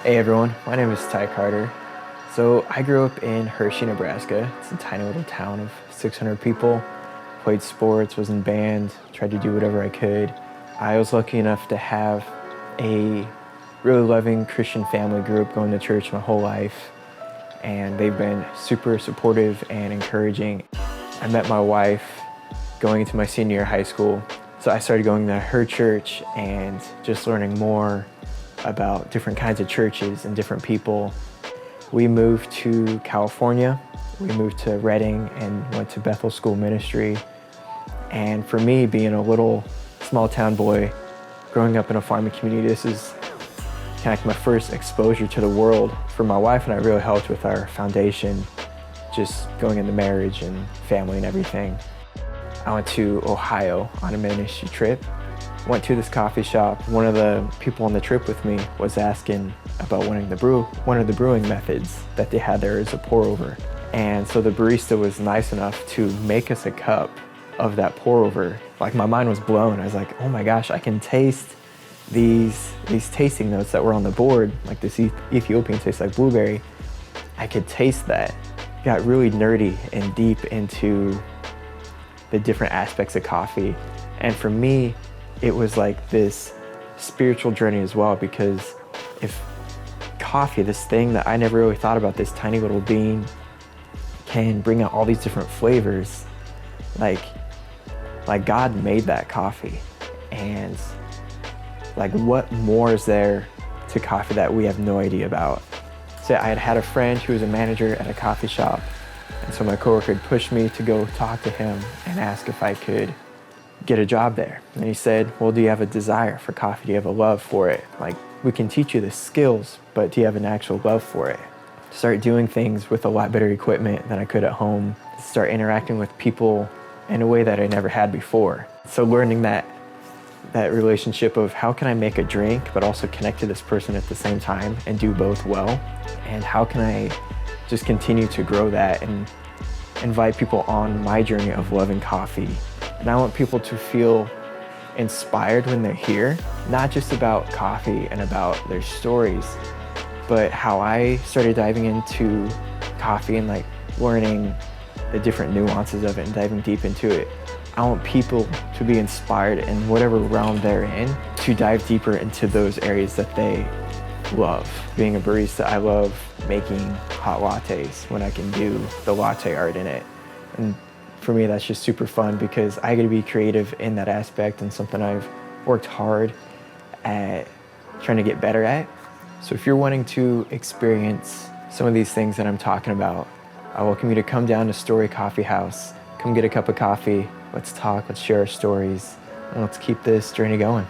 Hey everyone, my name is Ty Carter. So I grew up in Hershey, Nebraska. It's a tiny little town of 600 people. Played sports, was in band, tried to do whatever I could. I was lucky enough to have a really loving Christian family. Grew up going to church my whole life, and they've been super supportive and encouraging. I met my wife going into my senior year of high school. So I started going to her church and just learning more about different kinds of churches and different people. We moved to California. We moved to Redding and went to Bethel School Ministry. And for me, being a little small town boy, growing up in a farming community, this is kind of like my first exposure to the world. For my wife and I, really helped with our foundation, just going into marriage and family and everything. I went to Ohio on a ministry trip. Went to this coffee shop. One of the people on the trip with me was asking about one of the brewing methods that they had there as a pour over. And so the barista was nice enough to make us a cup of that pour over. Like, my mind was blown. I was like, oh my gosh, I can taste these tasting notes that were on the board, like this Ethiopian taste like blueberry. I could taste that. Got really nerdy and deep into the different aspects of coffee. And for me, it was like this spiritual journey as well, because if coffee, this thing that I never really thought about, this tiny little bean, can bring out all these different flavors, like God made that coffee. And like, what more is there to coffee that we have no idea about? So I had a friend who was a manager at a coffee shop. And so my coworker had pushed me to go talk to him and ask if I could get a job there. And he said, well, do you have a desire for coffee? Do you have a love for it? Like, we can teach you the skills, but do you have an actual love for it? Start doing things with a lot better equipment than I could at home. Start interacting with people in a way that I never had before. So learning that relationship of how can I make a drink, but also connect to this person at the same time and do both well? And how can I just continue to grow that and invite people on my journey of loving coffee? And I want people to feel inspired when they're here, not just about coffee and about their stories, but how I started diving into coffee and like learning the different nuances of it and diving deep into it. I want people to be inspired in whatever realm they're in to dive deeper into those areas that they love. Being a barista, I love making hot lattes when I can do the latte art in it. And for me, that's just super fun because I get to be creative in that aspect, and something I've worked hard at trying to get better at. So if you're wanting to experience some of these things that I'm talking about, I welcome you to come down to Story Coffee House. Come get a cup of coffee. Let's talk, let's share our stories, and let's keep this journey going.